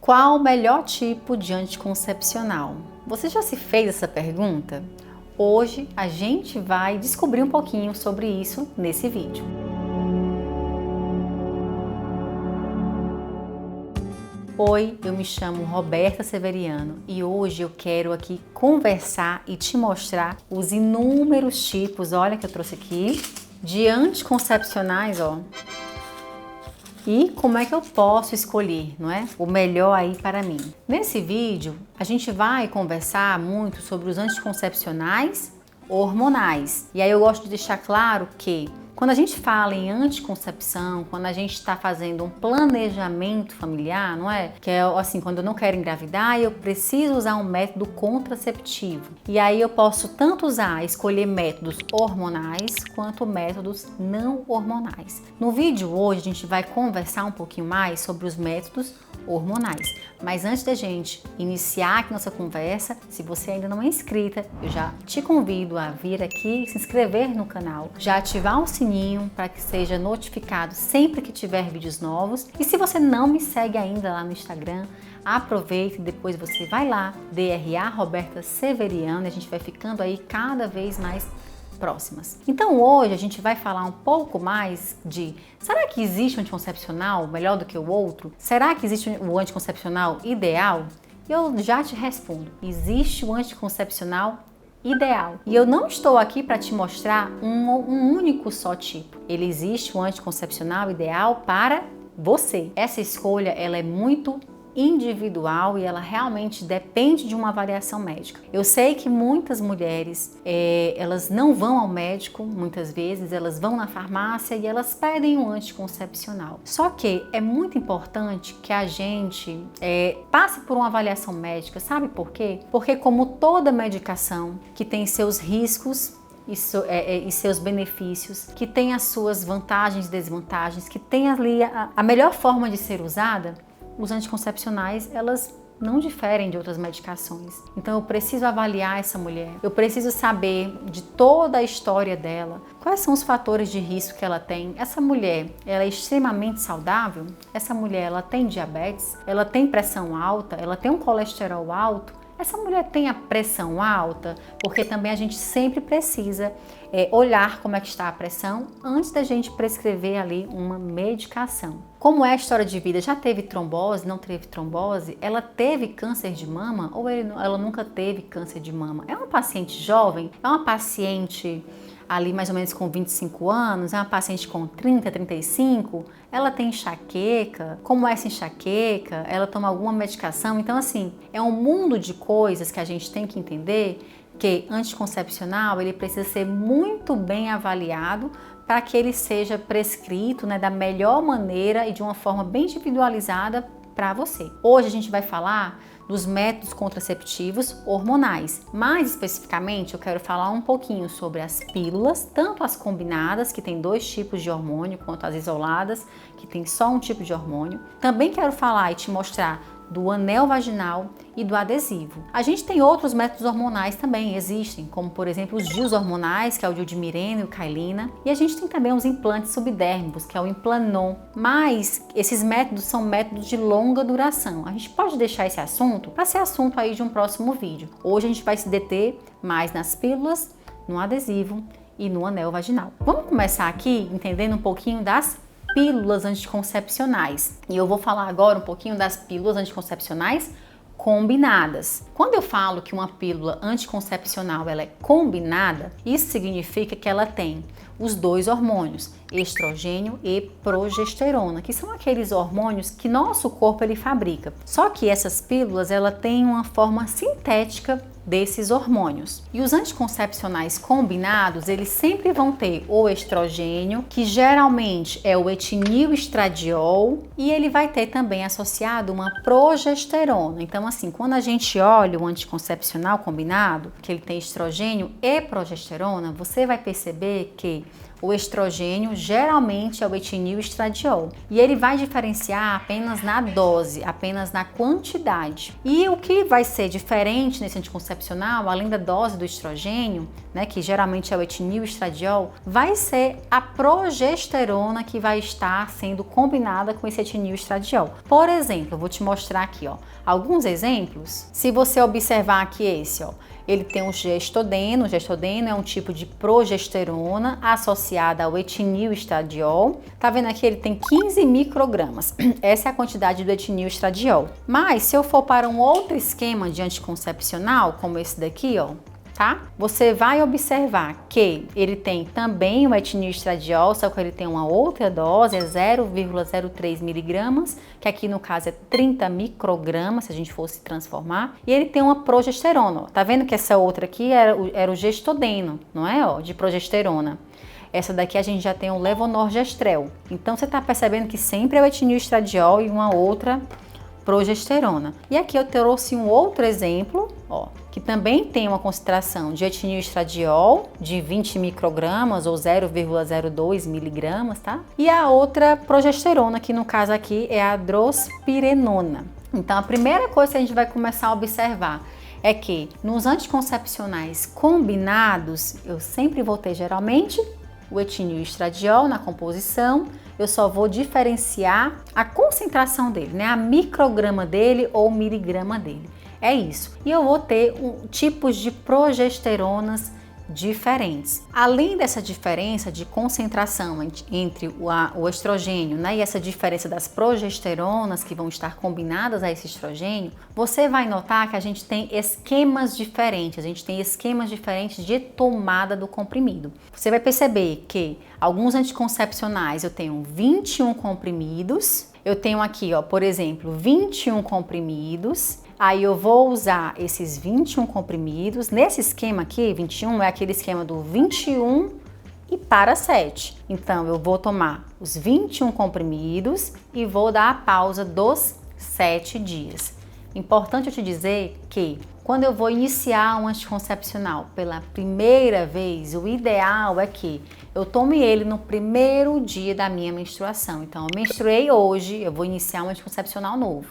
Qual o melhor tipo de anticoncepcional? Você já se fez essa pergunta? Hoje a gente vai descobrir um pouquinho sobre isso nesse vídeo. Oi, eu me chamo Roberta Severiano e hoje eu quero aqui conversar e te mostrar os inúmeros tipos, olha que eu trouxe aqui, de anticoncepcionais, ó. E como é que eu posso escolher, não é? O melhor aí para mim. Nesse vídeo, a gente vai conversar muito sobre os anticoncepcionais hormonais. E aí eu gosto de deixar claro que quando a gente fala em anticoncepção, quando a gente está fazendo um planejamento familiar, não é? Que é assim, quando eu não quero engravidar, eu preciso usar um método contraceptivo. E aí eu posso tanto escolher métodos hormonais, quanto métodos não hormonais. No vídeo hoje a gente vai conversar um pouquinho mais sobre os métodos hormonais. Mas antes da gente iniciar aqui nossa conversa, se você ainda não é inscrita, eu já te convido a vir aqui, se inscrever no canal, já ativar o sininho para que seja notificado sempre que tiver vídeos novos. E se você não me segue ainda lá no Instagram, aproveite e depois você vai lá, DRA Roberta Severiano, e a gente vai ficando aí cada vez mais próximas. Então hoje a gente vai falar um pouco mais de, será que existe um anticoncepcional melhor do que o outro? Será que existe o anticoncepcional ideal? Eu já te respondo, existe o anticoncepcional ideal. E eu não estou aqui para te mostrar um único só tipo. Ele existe o anticoncepcional ideal para você. Essa escolha ela é muito individual e ela realmente depende de uma avaliação médica. Eu sei que muitas mulheres, elas não vão ao médico, muitas vezes elas vão na farmácia e elas pedem um anticoncepcional. Só que é muito importante que a gente passe por uma avaliação médica, sabe por quê? Porque como toda medicação que tem seus riscos e seus benefícios, que tem as suas vantagens e desvantagens, que tem ali a melhor forma de ser usada, os anticoncepcionais, elas não diferem de outras medicações. Então eu preciso avaliar essa mulher, eu preciso saber de toda a história dela, quais são os fatores de risco que ela tem. Essa mulher, ela é extremamente saudável? Essa mulher, ela tem diabetes? Ela tem pressão alta? Ela tem um colesterol alto? Essa mulher tem a pressão alta? Porque também a gente sempre precisa olhar como é que está a pressão antes da gente prescrever ali uma medicação. Como é a história de vida? Já teve trombose? Não teve trombose? Ela teve câncer de mama ou ela nunca teve câncer de mama? É uma paciente jovem? É uma paciente ali mais ou menos com 25 anos, é uma paciente com 30, 35, ela tem enxaqueca, como é essa enxaqueca, ela toma alguma medicação, então assim, é um mundo de coisas que a gente tem que entender que anticoncepcional, ele precisa ser muito bem avaliado para que ele seja prescrito, né, da melhor maneira e de uma forma bem individualizada para você. Hoje a gente vai falar dos métodos contraceptivos hormonais. Mais especificamente, eu quero falar um pouquinho sobre as pílulas, tanto as combinadas, que tem 2 tipos de hormônio, quanto as isoladas, que tem só um tipo de hormônio. Também quero falar e te mostrar do anel vaginal e do adesivo. A gente tem outros métodos hormonais também, existem, como por exemplo os DIUs hormonais, que é o DIU de Mirena e o Cailina, e a gente tem também os implantes subdérmicos, que é o Implanon, mas esses métodos são métodos de longa duração. A gente pode deixar esse assunto para ser assunto aí de um próximo vídeo. Hoje a gente vai se deter mais nas pílulas, no adesivo e no anel vaginal. Vamos começar aqui entendendo um pouquinho das pílulas anticoncepcionais. E eu vou falar agora um pouquinho das pílulas anticoncepcionais combinadas. Quando eu falo que uma pílula anticoncepcional ela é combinada, isso significa que ela tem os 2 hormônios, estrogênio e progesterona, que são aqueles hormônios que nosso corpo ele fabrica. Só que essas pílulas ela têm uma forma sintética desses hormônios. E os anticoncepcionais combinados, eles sempre vão ter o estrogênio, que geralmente é o etinil-estradiol, e ele vai ter também associado uma progesterona. Então assim, quando a gente olha o anticoncepcional combinado, que ele tem estrogênio e progesterona, você vai perceber que O estrogênio geralmente é o etinil estradiol e ele vai diferenciar apenas na dose, apenas na quantidade. E o que vai ser diferente nesse anticoncepcional, além da dose do estrogênio, né, que geralmente é o etinil estradiol, vai ser a progesterona que vai estar sendo combinada com esse etinil estradiol. Por exemplo, eu vou te mostrar aqui, ó, alguns exemplos. Se você observar aqui esse, ó, ele tem o gestodeno. O gestodeno é um tipo de progesterona associada ao etinil estradiol. Tá vendo aqui? Ele tem 15 microgramas. Essa é a quantidade do etinil estradiol. Mas se eu for para um outro esquema de anticoncepcional, como esse daqui, ó, tá? Você vai observar que ele tem também o etinil estradiol, só que ele tem uma outra dose, é 0,03 miligramas, que aqui no caso é 30 microgramas, se a gente fosse transformar. E ele tem uma progesterona, ó. Tá vendo que essa outra aqui era o gestodeno, não é, ó, de progesterona. Essa daqui a gente já tem o levonorgestrel. Então você tá percebendo que sempre é o etinil estradiol e uma outra progesterona. E aqui eu trouxe um outro exemplo, ó, que também tem uma concentração de etinil estradiol de 20 microgramas ou 0,02 miligramas, tá? E a outra progesterona, que no caso aqui é a drospirenona. Então a primeira coisa que a gente vai começar a observar é que nos anticoncepcionais combinados, eu sempre vou ter geralmente o etinil estradiol na composição. Eu só vou diferenciar a concentração dele, né? A micrograma dele ou miligrama dele. É isso. E eu vou ter tipos de progesteronas diferentes. Além dessa diferença de concentração entre o estrogênio, né, e essa diferença das progesteronas que vão estar combinadas a esse estrogênio, você vai notar que a gente tem esquemas diferentes, de tomada do comprimido. Você vai perceber que alguns anticoncepcionais eu tenho 21 comprimidos, eu tenho aqui, ó, por exemplo, 21 comprimidos. Aí eu vou usar esses 21 comprimidos. Nesse esquema aqui, 21 é aquele esquema do 21 e para 7. Então eu vou tomar os 21 comprimidos e vou dar a pausa dos 7 dias. Importante eu te dizer que quando eu vou iniciar um anticoncepcional pela primeira vez, o ideal é que eu tome ele no primeiro dia da minha menstruação. Então, eu menstruei hoje, eu vou iniciar um anticoncepcional novo.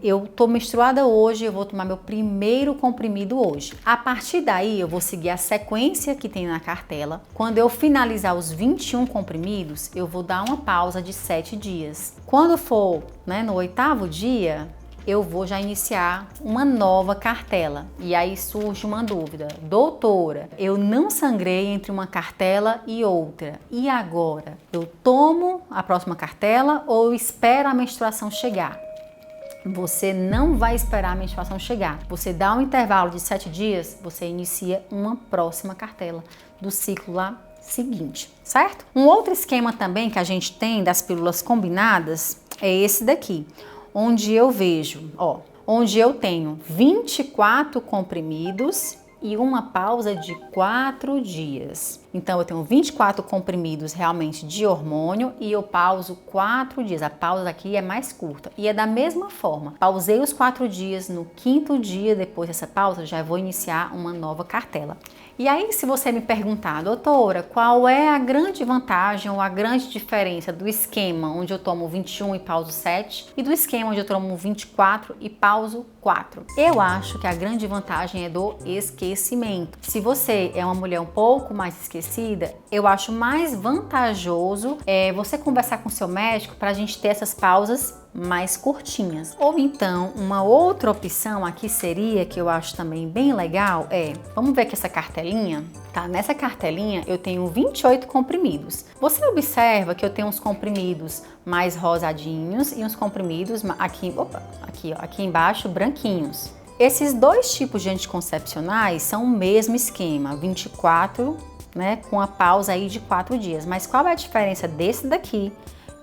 Eu tô menstruada hoje, eu vou tomar meu primeiro comprimido hoje. A partir daí, eu vou seguir a sequência que tem na cartela. Quando eu finalizar os 21 comprimidos, eu vou dar uma pausa de 7 dias. Quando for, né, no 8º dia, eu vou já iniciar uma nova cartela. E aí surge uma dúvida. Doutora, eu não sangrei entre uma cartela e outra. E agora? Eu tomo a próxima cartela ou eu espero a menstruação chegar? Você não vai esperar a menstruação chegar. Você dá um intervalo de 7 dias, você inicia uma próxima cartela do ciclo lá seguinte, certo? Um outro esquema também que a gente tem das pílulas combinadas é esse daqui, onde eu vejo, ó, onde eu tenho 24 comprimidos e uma pausa de 4 dias. Então eu tenho 24 comprimidos realmente de hormônio e eu pauso 4 dias. A pausa aqui é mais curta e é da mesma forma. Pausei os 4 dias, no 5º dia depois dessa pausa já vou iniciar uma nova cartela. E aí, se você me perguntar, doutora, qual é a grande vantagem ou a grande diferença do esquema onde eu tomo 21 e pauso 7 e do esquema onde eu tomo 24 e pauso 4? Eu acho que a grande vantagem é do esquecimento. Se você é uma mulher um pouco mais esquecida, eu acho mais vantajoso você conversar com seu médico para a gente ter essas pausas mais curtinhas. Ou então, uma outra opção aqui seria, que eu acho também bem legal, vamos ver aqui essa cartelinha, tá? Nessa cartelinha eu tenho 28 comprimidos. Você observa que eu tenho uns comprimidos mais rosadinhos e uns comprimidos aqui embaixo branquinhos. Esses dois tipos de anticoncepcionais são o mesmo esquema, 24, né, com a pausa aí de 4 dias. Mas qual é a diferença desse daqui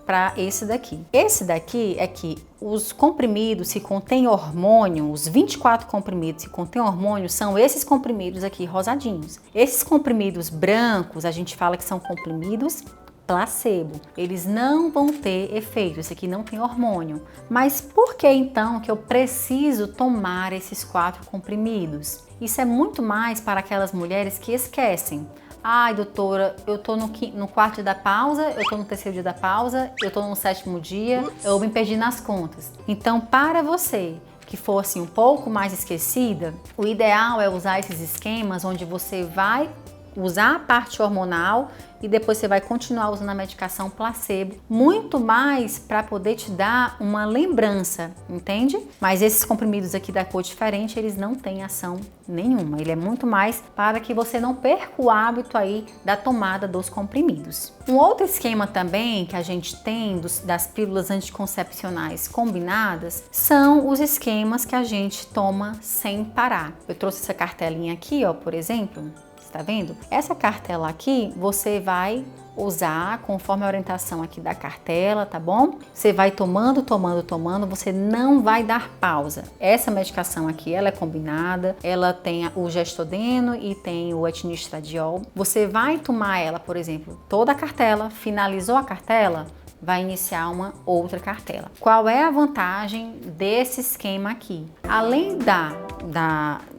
para esse daqui? Esse daqui é que os comprimidos que contêm hormônio, os 24 comprimidos que contêm hormônio, são esses comprimidos aqui rosadinhos. Esses comprimidos brancos, a gente fala que são comprimidos placebo. Eles não vão ter efeito, esse aqui não tem hormônio. Mas por que então que eu preciso tomar esses 4 comprimidos? Isso é muito mais para aquelas mulheres que esquecem. Ai, doutora, eu tô no quarto dia da pausa, eu tô no terceiro dia da pausa, eu tô no 7º dia, eu me perdi nas contas. Então, para você que for assim um pouco mais esquecida, o ideal é usar esses esquemas onde você vai usar a parte hormonal e depois você vai continuar usando a medicação placebo, muito mais para poder te dar uma lembrança, entende? Mas esses comprimidos aqui da cor diferente, eles não têm ação nenhuma, ele é muito mais para que você não perca o hábito aí da tomada dos comprimidos. Um outro esquema também que a gente tem das pílulas anticoncepcionais combinadas são os esquemas que a gente toma sem parar. Eu trouxe essa cartelinha aqui, ó, por exemplo. Tá vendo? Essa cartela aqui você vai usar conforme a orientação aqui da cartela, tá bom? Você vai tomando, você não vai dar pausa. Essa medicação aqui, ela é combinada, ela tem o gestodeno e tem o etinistradiol. Você vai tomar ela, por exemplo, toda a cartela, finalizou a cartela, vai iniciar uma outra cartela. Qual é a vantagem desse esquema aqui? Além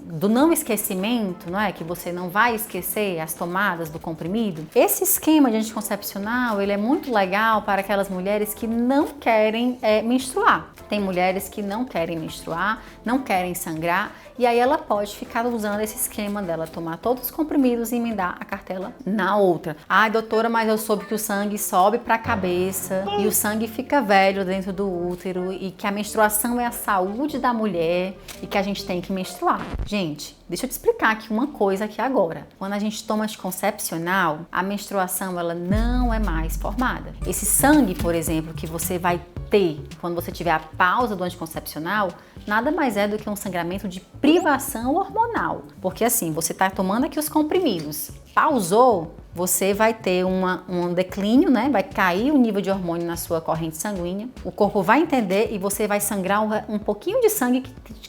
do não esquecimento, não é? Que você não vai esquecer as tomadas do comprimido. Esse esquema de anticoncepcional, ele é muito legal para aquelas mulheres que não querem menstruar. Tem mulheres que não querem menstruar, não querem sangrar, e aí ela pode ficar usando esse esquema dela, tomar todos os comprimidos e emendar a cartela na outra. Ai, doutora, mas eu soube que o sangue sobe para a cabeça e o sangue fica velho dentro do útero e que a menstruação é a saúde da mulher e que a gente tem que menstruar. Gente, deixa eu te explicar aqui uma coisa aqui agora. Quando a gente toma anticoncepcional, a menstruação ela não é mais formada. Esse sangue, por exemplo, que você vai ter quando você tiver a pausa do anticoncepcional, nada mais é do que um sangramento de privação hormonal. Porque assim, você está tomando aqui os comprimidos, pausou, você vai ter um declínio, né? Vai cair o nível de hormônio na sua corrente sanguínea, o corpo vai entender e você vai sangrar um pouquinho de sangue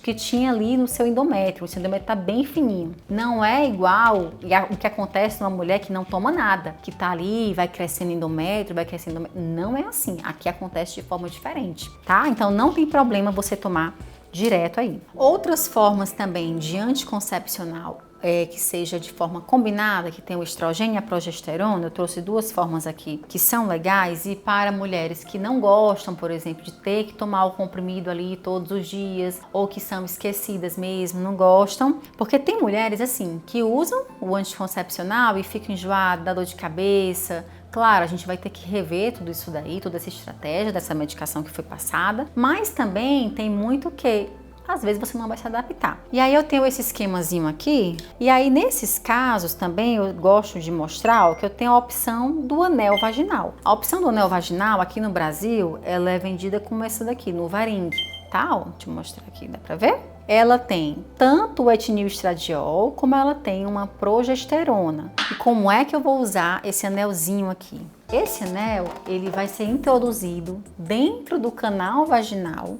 que tinha ali no seu endométrio. O seu endométrio está bem fininho. Não é igual o que acontece numa mulher que não toma nada, que tá ali, vai crescendo endométrio, vai crescendo endométrio. Não é assim. Aqui acontece de forma diferente, tá? Então não tem problema você tomar direto aí. Outras formas também de anticoncepcional que seja de forma combinada, que tem o estrogênio e a progesterona, eu trouxe duas formas aqui que são legais e para mulheres que não gostam, por exemplo, de ter que tomar o comprimido ali todos os dias ou que são esquecidas mesmo, não gostam, porque tem mulheres assim que usam o anticoncepcional e ficam enjoadas, dá dor de cabeça. Claro, a gente vai ter que rever tudo isso daí, toda essa estratégia dessa medicação que foi passada, mas também tem muito que às vezes você não vai se adaptar. E aí eu tenho esse esquemazinho aqui, e aí nesses casos também eu gosto de mostrar que eu tenho a opção do anel vaginal. A opção do anel vaginal aqui no Brasil, ela é vendida como essa daqui, no Varing, tá? Ó, deixa eu mostrar aqui, dá pra ver? Ela tem tanto o etinilestradiol, como ela tem uma progesterona. E como é que eu vou usar esse anelzinho aqui? Esse anel, ele vai ser introduzido dentro do canal vaginal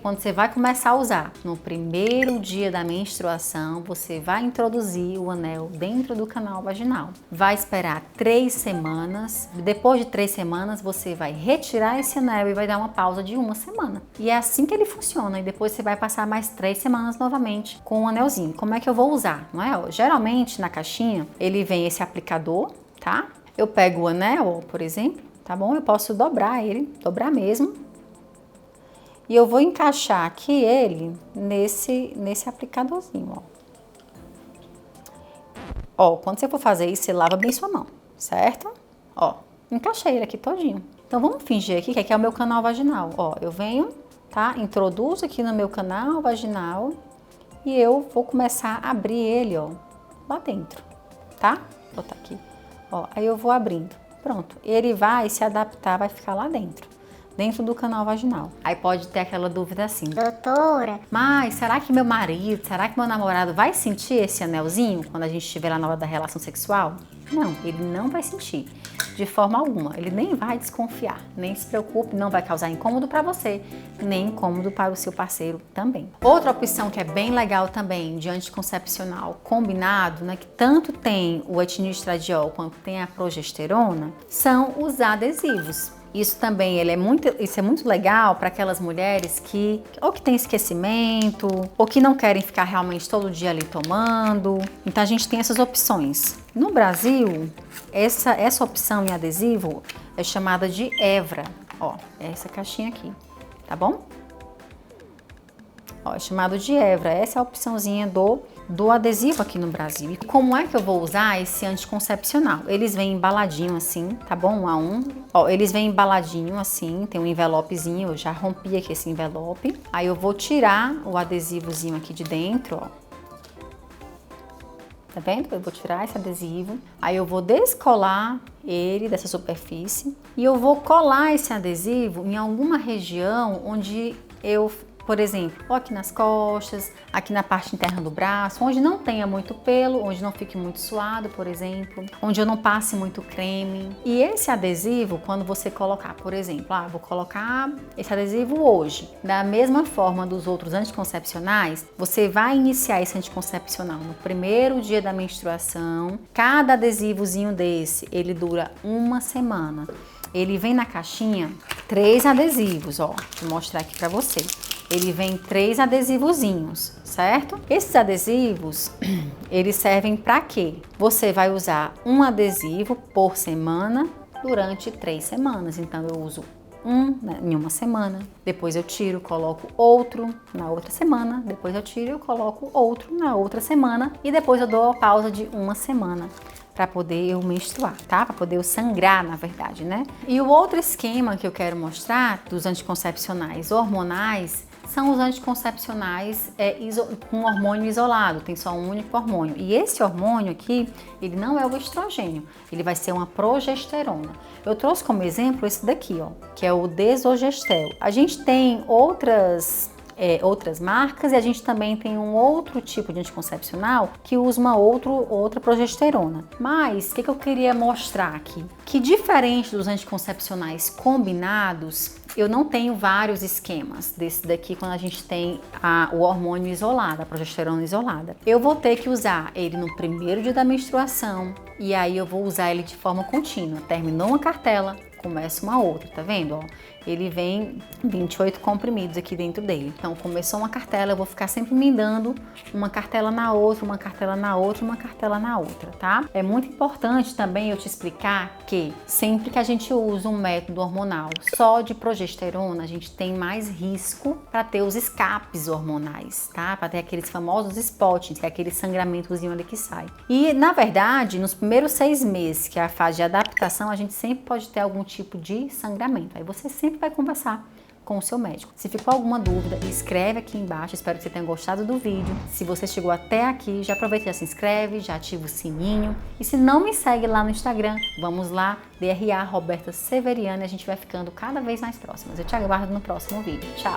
quando você vai começar a usar. No primeiro dia da menstruação, você vai introduzir o anel dentro do canal vaginal. Vai esperar 3 semanas. Depois de 3 semanas, você vai retirar esse anel e vai dar uma pausa de 1 semana. E é assim que ele funciona. E depois você vai passar mais 3 semanas novamente com o anelzinho. Como é que eu vou usar? Não é? Geralmente na caixinha, ele vem esse aplicador, tá? Eu pego o anel, por exemplo, tá bom? Eu posso dobrar ele, dobrar mesmo. E eu vou encaixar aqui ele nesse aplicadorzinho, ó. Ó, quando você for fazer isso, você lava bem sua mão, certo? Ó, encaixei ele aqui todinho. Então, vamos fingir aqui que aqui é o meu canal vaginal. Ó, eu venho, tá? Introduzo aqui no meu canal vaginal e eu vou começar a abrir ele, ó, lá dentro, tá? Vou botar aqui. Ó, aí eu vou abrindo, pronto, ele vai se adaptar, vai ficar lá dentro do canal vaginal. Aí pode ter aquela dúvida assim: doutora, mas será que meu marido, será que meu namorado vai sentir esse anelzinho quando a gente estiver lá na hora da relação sexual? Não, ele não vai sentir, de forma alguma, ele nem vai desconfiar, nem se preocupe, não vai causar incômodo para você, nem incômodo para o seu parceiro também. Outra opção que é bem legal também de anticoncepcional combinado, né, que tanto tem o etinilestradiol quanto tem a progesterona, são os adesivos. Isso também isso é muito legal para aquelas mulheres que ou que têm esquecimento, ou que não querem ficar realmente todo dia ali tomando. Então a gente tem essas opções. No Brasil, essa opção em adesivo é chamada de Evra. Ó, é essa caixinha aqui, tá bom? Ó, é chamado de Evra. Essa é a opçãozinha do adesivo aqui no Brasil. E como é que eu vou usar esse anticoncepcional? Eles vêm embaladinho assim, tá bom? 1 a 1. Ó, eles vêm embaladinho assim, tem um envelopezinho, eu já rompi aqui esse envelope. Aí eu vou tirar o adesivozinho aqui de dentro, ó. Tá vendo? Eu vou tirar esse adesivo, aí eu vou descolar ele dessa superfície e eu vou colar esse adesivo em alguma região onde eu, por exemplo, ou aqui nas costas, aqui na parte interna do braço, onde não tenha muito pelo, onde não fique muito suado, por exemplo, onde eu não passe muito creme. E esse adesivo, quando você colocar, por exemplo, vou colocar esse adesivo hoje, da mesma forma dos outros anticoncepcionais, você vai iniciar esse anticoncepcional no primeiro dia da menstruação. Cada adesivozinho desse, ele dura 1 semana. Ele vem na caixinha 3 adesivos, ó, vou mostrar aqui pra vocês. Ele vem 3 adesivozinhos, certo? Esses adesivos, eles servem para quê? Você vai usar um adesivo por semana durante 3 semanas. Então eu uso em 1 semana, depois eu tiro, coloco outro na outra semana, depois eu tiro e coloco outro na outra semana e depois eu dou a pausa de 1 semana para poder eu menstruar, tá? Para poder eu sangrar, na verdade, né? E o outro esquema que eu quero mostrar dos anticoncepcionais hormonais são os anticoncepcionais com hormônio isolado, tem só um único hormônio. E esse hormônio aqui, ele não é o estrogênio, ele vai ser uma progesterona. Eu trouxe como exemplo esse daqui, ó, que é o Desogestel. A gente tem outras marcas e a gente também tem um outro tipo de anticoncepcional que usa uma outra progesterona. Mas o que eu queria mostrar aqui? Que diferente dos anticoncepcionais combinados, eu não tenho vários esquemas desse daqui quando a gente tem o hormônio isolado, a progesterona isolada. Eu vou ter que usar ele no primeiro dia da menstruação e aí eu vou usar ele de forma contínua. Terminou uma cartela, começa uma outra, tá vendo? Ó, ele vem 28 comprimidos aqui dentro dele. Então, começou uma cartela, eu vou ficar sempre emendando uma cartela na outra, uma cartela na outra, uma cartela na outra, tá? É muito importante também eu te explicar que sempre que a gente usa um método hormonal só de progesterona, a gente tem mais risco para ter os escapes hormonais, tá? Para ter aqueles famosos spots, que é aquele sangramentozinho ali que sai. E, na verdade, nos primeiros 6 meses, que é a fase de adaptação, a gente sempre pode ter algum tipo de sangramento. Aí você sempre vai conversar com o seu médico. Se ficou alguma dúvida, escreve aqui embaixo. Espero que você tenha gostado do vídeo. Se você chegou até aqui, já aproveita e já se inscreve, já ativa o sininho. E se não me segue lá no Instagram, vamos lá, DRA Roberta Severiano, e a gente vai ficando cada vez mais próximas. Eu te aguardo no próximo vídeo. Tchau!